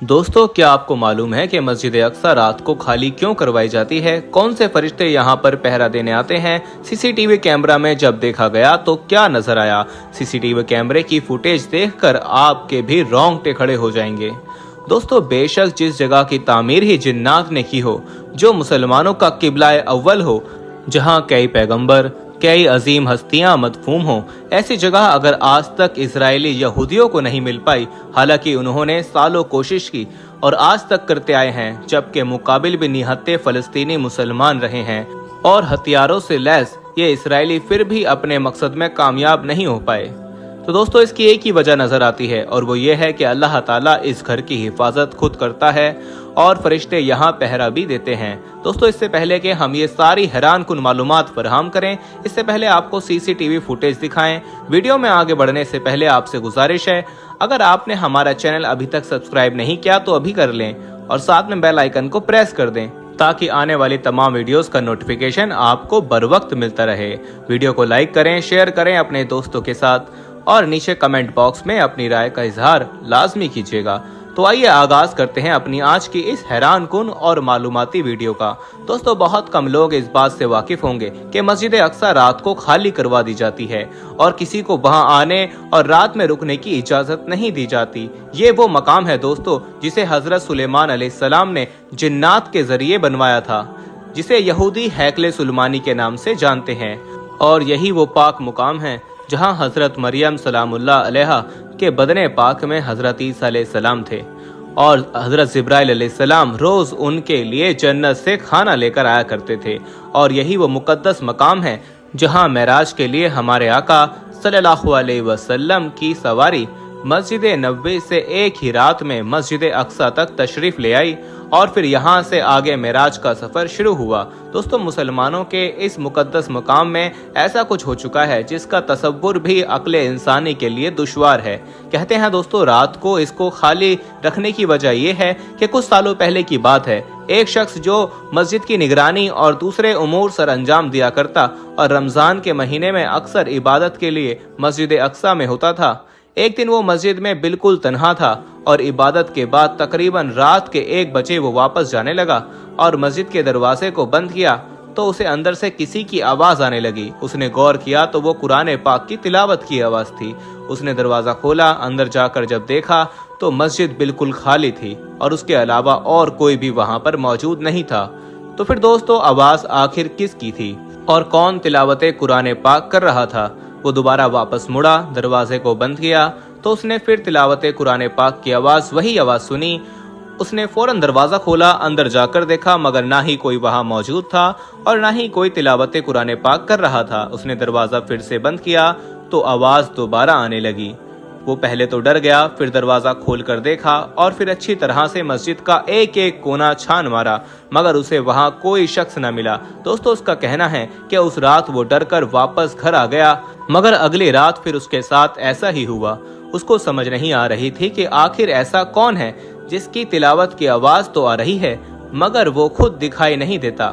दोस्तों, क्या आपको मालूम है कि मस्जिद अक्सा रात को खाली क्यों करवाई जाती है? कौन से फरिश्ते यहाँ पर पहरा देने आते हैं? सीसीटीवी कैमरा में जब देखा गया तो क्या नजर आया? सीसीटीवी कैमरे की फुटेज देखकर आपके भी रोंगटे खड़े हो जाएंगे। दोस्तों, बेशक जिस जगह की तामीर ही जिन्नात ने की हो, जो मुसलमानों का किबला अव्वल हो, जहाँ कई पैगंबर, कई अजीम हस्तियां मदफूम हों, ऐसी जगह अगर आज तक इजरायली यहूदियों को नहीं मिल पाई, हालांकि उन्होंने सालों कोशिश की और आज तक करते आए हैं, जबकि मुकाबिल भी निहत्ते फलस्तीनी मुसलमान रहे हैं और हथियारों से लैस ये इसराइली फिर भी अपने मकसद में कामयाब नहीं हो पाए। तो दोस्तों, इसकी एक ही वजह नजर आती है और वो ये है कि अल्लाह ताला इस घर की हिफाजत खुद करता है और फरिश्ते यहाँ पहरा भी देते हैं। दोस्तों, इससे पहले कि हम ये सारी हैरान कुन मालूमात फराहम करें, इससे पहले आपको सीसीटीवी फुटेज दिखाएं। वीडियो में आगे बढ़ने से पहले आपसे गुजारिश है, अगर आपने हमारा चैनल अभी तक सब्सक्राइब नहीं किया तो अभी कर लें और साथ में बेल आइकन को प्रेस कर दें ताकि आने वाली तमाम वीडियोस का नोटिफिकेशन आपको बर वक्त मिलता रहे। वीडियो को लाइक करें, शेयर करें अपने दोस्तों के साथ और नीचे कमेंट बॉक्स में अपनी राय का इजहार लाजमी कीजिएगा। तो आइए आगाज करते हैं अपनी आज की इस हैरान कुन और मालूमाती वीडियो का। दोस्तों, बहुत कम लोग इस बात से वाकिफ होंगे कि मस्जिद अक्सा रात को खाली करवा दी जाती है और किसी को वहां आने और रात में रुकने की इजाजत नहीं दी जाती। ये वो मकाम है दोस्तों जिसे हजरत सुलेमान अलैहिस्सलाम ने जिन्नात के जरिए बनवाया था, जिसे यहूदी हैकले सुलेमानी के नाम से जानते हैं। और यही वो पाक मुकाम है जहां हजरत मरियम सलामुल्लाह अलैहा के बदने पाक में हजरत ईसा अलैहिस्सलाम थे और हजरत जिब्राइल अलैहिस्सलाम रोज उनके लिए जन्नत से खाना लेकर आया करते थे। और यही वो मुकद्दस मकाम है जहां मेराज के लिए हमारे आका सल्लल्लाहु अलैहि वसल्लम की सवारी मस्जिद नबवी से एक ही रात में मस्जिद अक्सा तक तशरीफ ले आई और फिर यहाँ से आगे मेराज का सफर शुरू हुआ। दोस्तों, मुसलमानों के इस मुकद्दस मकाम में ऐसा कुछ हो चुका है जिसका तसव्वुर भी अक्ले इंसानी के लिए दुश्वार है। कहते हैं दोस्तों, रात को इसको खाली रखने की वजह यह है कि कुछ सालों पहले की बात है, एक शख्स जो मस्जिद की निगरानी और दूसरे उमूर सर अंजाम दिया करता और रमजान के महीने में अक्सर इबादत के लिए मस्जिद अक्सा में होता था, एक दिन वो मस्जिद में बिल्कुल तन्हा था और इबादत के बाद तकरीबन रात के 1 बजे वो वापस जाने लगा और मस्जिद के दरवाजे को बंद किया तो उसे अंदर से किसी की आवाज आने लगी। उसने गौर किया तो वो कुरान पाक की तिलावत की आवाज थी। उसने दरवाजा खोला, अंदर जाकर जब देखा तो मस्जिद बिल्कुल खाली थी और उसके अलावा और कोई भी वहां पर मौजूद नहीं था। तो फिर दोस्तों, आवाज आखिर किसकी थी और कौन तिलावत कुरान पाक कर रहा था? वो दोबारा वापस मुड़ा, दरवाजे को बंद किया तो उसने फिर तिलावत कुरान पाक की वही आवाज सुनी। उसने फौरन दरवाजा खोला, अंदर जाकर देखा मगर ना ही कोई वहां मौजूद था और ना ही कोई तिलावत कुरान पाक कर रहा था। उसने दरवाजा फिर से बंद किया तो आवाज दोबारा आने लगी। वो पहले तो डर गया, फिर दरवाजा खोलकर देखा और फिर अच्छी तरह से मस्जिद का एक एक कोना छान मारा मगर उसे वहां कोई शख्स न मिला। दोस्तों, उसका कहना है कि उस रात वो डर कर वापस घर आ गया मगर अगली रात फिर उसके साथ ऐसा ही हुआ। उसको समझ नहीं आ रही थी कि आखिर ऐसा कौन है जिसकी तिलावत की आवाज तो आ रही है मगर वो खुद दिखाई नहीं देता।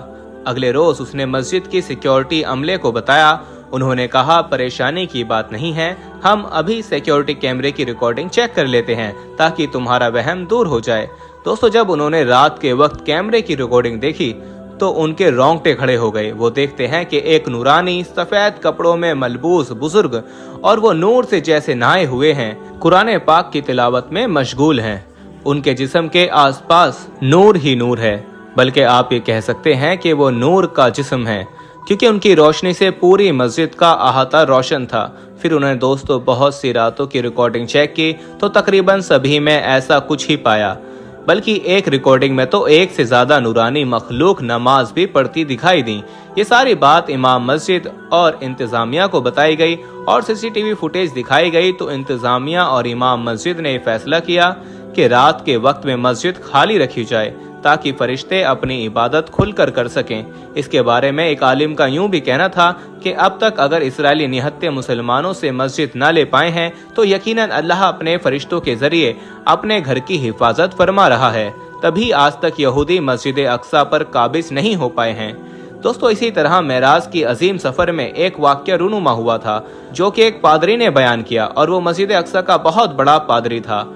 अगले रोज उसने मस्जिद की सिक्योरिटी अमले को बताया। उन्होंने कहा, परेशानी की बात नहीं है, हम अभी सिक्योरिटी कैमरे की रिकॉर्डिंग चेक कर लेते हैं ताकि तुम्हारा वहम दूर हो जाए। दोस्तों, जब उन्होंने रात के वक्त कैमरे की रिकॉर्डिंग देखी तो उनके रोंगटे खड़े हो गए। वो देखते हैं कि एक नूरानी सफेद कपड़ों में मलबूस बुजुर्ग और वो नूर से जैसे नहाए हुए हैं, कुरान पाक की तिलावत में मशगूल हैं। उनके जिस्म के आसपास नूर ही नूर है, बल्कि आप ये कह सकते हैं कि वो नूर का जिस्म है क्योंकि उनकी रोशनी से पूरी मस्जिद का अहाता रोशन था। फिर उन्होंने दोस्तों बहुत सी रातों की रिकॉर्डिंग चेक की तो तकरीबन सभी में ऐसा कुछ ही पाया, बल्कि एक रिकॉर्डिंग में तो 1 से ज्यादा नूरानी मखलूक नमाज भी पढ़ती दिखाई दी। ये सारी बात इमाम मस्जिद और इंतजामिया को बताई गई और सीसीटीवी फुटेज दिखाई गई तो इंतजामिया और इमाम मस्जिद ने फैसला किया कि रात के वक्त में मस्जिद खाली रखी जाए ताकि फरिश्ते अपनी इबादत खुलकर कर सकें। इसके बारे में एक आलिम का यूं भी कहना था कि अब तक अगर इसराइली निहत्ते मुसलमानों से मस्जिद न ले पाए हैं तो यकीनन अल्लाह अपने फरिश्तों के जरिए अपने घर की हिफाजत फरमा रहा है, तभी आज तक यहूदी मस्जिद अक्सा पर काबिज नहीं हो पाए हैं। दोस्तों, इसी तरह मेराज की अजीम सफर में एक वाक्य रूनुमा हुआ था जो कि एक पादरी ने बयान किया और वो मस्जिद अक्सा का बहुत बड़ा पादरी था।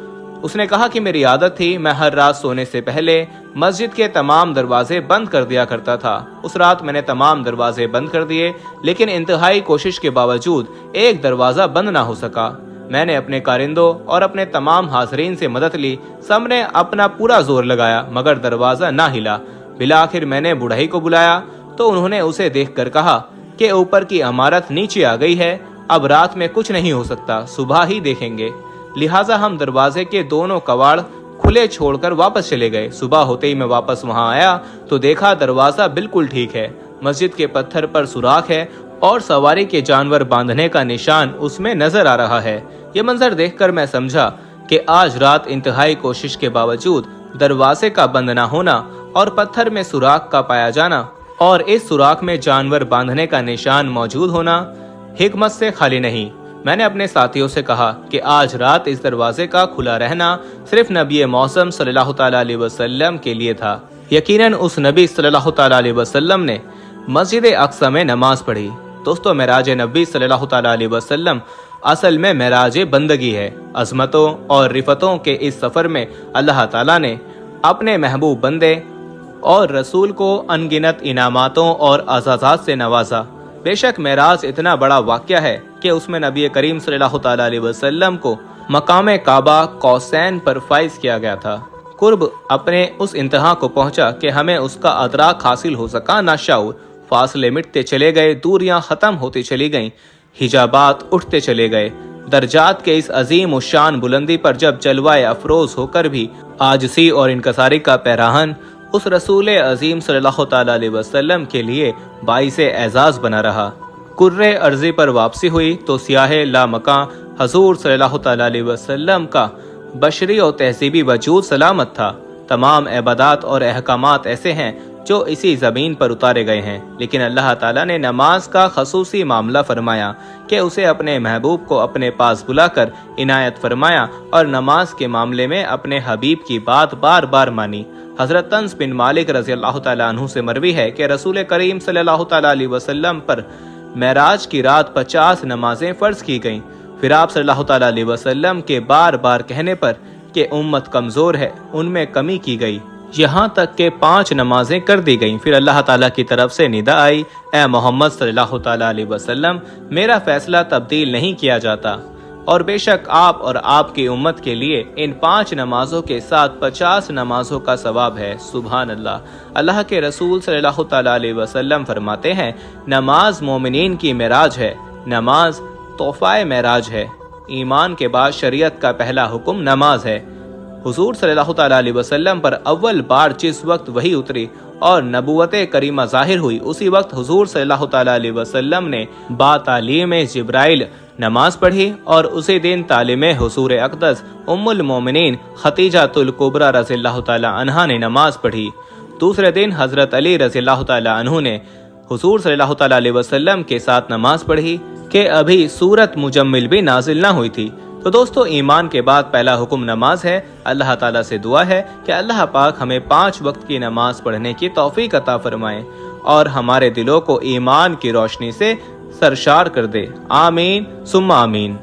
اس نے کہا کہ میری عادت تھی میں ہر رات سونے سے پہلے مسجد کے تمام دروازے بند کر دیا کرتا تھا۔ اس رات میں نے تمام دروازے بند کر دیے، لیکن انتہائی کوشش کے باوجود ایک دروازہ بند نہ ہو سکا۔ میں نے اپنے کارندوں اور اپنے تمام حاضرین سے مدد لی، سب نے اپنا پورا زور لگایا مگر دروازہ نہ ہلا۔ بالآخر میں نے بڑھئی کو بلایا تو انہوں نے اسے دیکھ کر کہا کہ اوپر کی عمارت نیچے آ گئی ہے، اب رات میں کچھ نہیں ہو سکتا، صبح ہی دیکھیں گے۔ لہٰذا ہم دروازے کے دونوں کواڑ کھلے چھوڑ کر واپس چلے گئے۔ صبح ہوتے ہی میں واپس وہاں آیا تو دیکھا دروازہ بالکل ٹھیک ہے، مسجد کے پتھر پر سوراخ ہے اور سواری کے جانور باندھنے کا نشان اس میں نظر آ رہا ہے۔ یہ منظر دیکھ کر میں سمجھا کہ آج رات انتہائی کوشش کے باوجود دروازے کا بند نہ ہونا اور پتھر میں سوراخ کا پایا جانا اور اس سوراخ میں جانور باندھنے کا نشان موجود ہونا حکمت سے خالی نہیں۔ میں نے اپنے ساتھیوں سے کہا کہ آج رات اس دروازے کا کھلا رہنا صرف نبی معظم صلی اللہ تعالیٰ علیہ وسلم کے لیے تھا۔ یقیناً اس نبی صلی اللہ تعالیٰ علیہ وسلم نے مسجد اقصی میں نماز پڑھی۔ دوستو، معراج نبی صلی اللہ تعالیٰ علیہ وسلم اصل میں معراج بندگی ہے۔ عظمتوں اور رفتوں کے اس سفر میں اللہ تعالیٰ نے اپنے محبوب بندے اور رسول کو انگنت انعاماتوں اور اعزازات سے نوازا۔ بے شک معراج اتنا بڑا واقعہ ہے کہ اس میں نبی کریم صلی اللہ تعالیٰ علیہ وسلم کو مقام کعبہ قوسین پر فائز کیا گیا تھا۔ قرب اپنے اس انتہا کو پہنچا کہ ہمیں اس کا ادراک حاصل ہو سکا نہ شعور۔ فاصلے مٹتے چلے گئے، دوریاں ختم ہوتی چلی گئیں، حجابات اٹھتے چلے گئے۔ درجات کے اس عظیم الشان بلندی پر جب جلوہ افروز ہو کر بھی عاجزی اور انکساری کا پیراہن اس رسول عظیم صلی اللہ تعالیٰ علیہ وسلم کے لیے باعث اعزاز بنا رہا۔ کرۂ ارضی پر واپسی ہوئی تو سیاہ لامکاں حضور صلی اللہ تعالیٰ علیہ وسلم کا بشری اور تہذیبی وجود سلامت تھا۔ تمام عبادات اور احکامات ایسے ہیں جو اسی زمین پر اتارے گئے ہیں، لیکن اللہ تعالیٰ نے نماز کا خصوصی معاملہ فرمایا کہ اسے اپنے محبوب کو اپنے پاس بلا کر عنایت فرمایا اور نماز کے معاملے میں اپنے حبیب کی بات بار بار مانی۔ حضرت انس بن مالک رضی اللہ تعالیٰ عنہ سے مروی ہے کہ رسول کریم صلی اللہ تعالیٰ علیہ وسلم پر معراج کی رات 50 نمازیں فرض کی گئیں۔ پھر آپ صلی اللہ تعالیٰ علیہ وسلم کے بار بار کہنے پر کہ امت کمزور ہے، ان میں کمی کی گئی، یہاں تک کہ 5 نمازیں کر دی گئیں۔ پھر اللہ تعالیٰ کی طرف سے ندا آئی، اے محمد صلی اللہ تعالیٰ علیہ وسلم، میرا فیصلہ تبدیل نہیں کیا جاتا، اور بے شک آپ اور آپ کی امت کے لیے ان 5 نمازوں کے ساتھ 50 نمازوں کا ثواب ہے۔ سبحان اللہ۔ اللہ کے رسول صلی اللہ تعالیٰ علیہ وسلم فرماتے ہیں، نماز مومنین کی معراج ہے، نماز تحفہ معراج ہے۔ ایمان کے بعد شریعت کا پہلا حکم نماز ہے۔ حضور صلی اللہ تعالیٰ علیہ وسلم پر اول بار جس وقت وحی اتری اور نبوت کریمہ ظاہر ہوئی، اسی وقت حضور صلی اللہ تعالیٰ علیہ وسلم نے با تعلیم جبرائیل نماز پڑھی اور اسی دن تعلیم حضور اقدس ام المومنین خدیجۃ الکبریٰ رضی اللہ تعالیٰ عنہا نے نماز پڑھی۔ دوسرے دن حضرت علی رضی اللہ تعالیٰ عنہ نے حضور صلی اللہ تعالیٰ علیہ وسلم کے ساتھ نماز پڑھی کہ ابھی سورت مجمل بھی نازل نہ ہوئی تھی۔ تو دوستو، ایمان کے بعد پہلا حکم نماز ہے۔ اللہ تعالیٰ سے دعا ہے کہ اللہ پاک ہمیں 5 وقت کی نماز پڑھنے کی توفیق عطا فرمائے اور ہمارے دلوں کو ایمان کی روشنی سے سرشار کر دے۔ آمین ثم آمین۔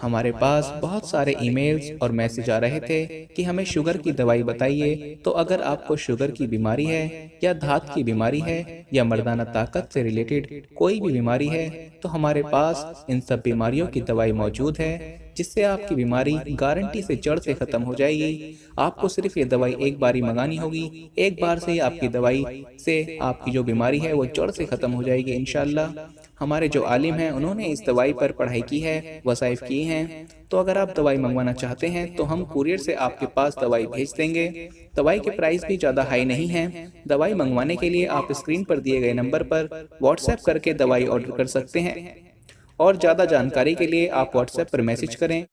ہمارے پاس بہت سارے ای میلز اور میسج آ رہے تھے کہ ہمیں شوگر کی دوائی بتائیے۔ تو اگر آپ کو شوگر کی بیماری ہے یا دھات کی بیماری ہے یا مردانہ طاقت سے ریلیٹڈ کوئی بھی بیماری ہے تو ہمارے پاس ان سب بیماریوں کی دوائی موجود ہے، جس سے آپ کی بیماری گارنٹی سے جڑ سے ختم ہو جائے گی۔ آپ کو صرف یہ دوائی ایک باری منگانی ہوگی، ایک بار سے آپ کی دوائی سے آپ کی جو بیماری ہے وہ جڑ سے ختم ہو جائے گی انشاءاللہ۔ ہمارے جو عالم ہیں انہوں نے اس دوائی پر پڑھائی کی ہے، وظائف کیے ہیں۔ تو اگر آپ دوائی منگوانا چاہتے ہیں تو ہم کوریئر سے آپ کے پاس دوائی بھیج دیں گے۔ دوائی کے پرائس بھی زیادہ ہائی نہیں ہیں۔ دوائی منگوانے کے لیے آپ اسکرین پر دیے گئے نمبر پر واٹس ایپ کر کے دوائی آرڈر کر سکتے ہیں، اور زیادہ جانکاری کے لیے آپ واٹس ایپ پر میسج کریں۔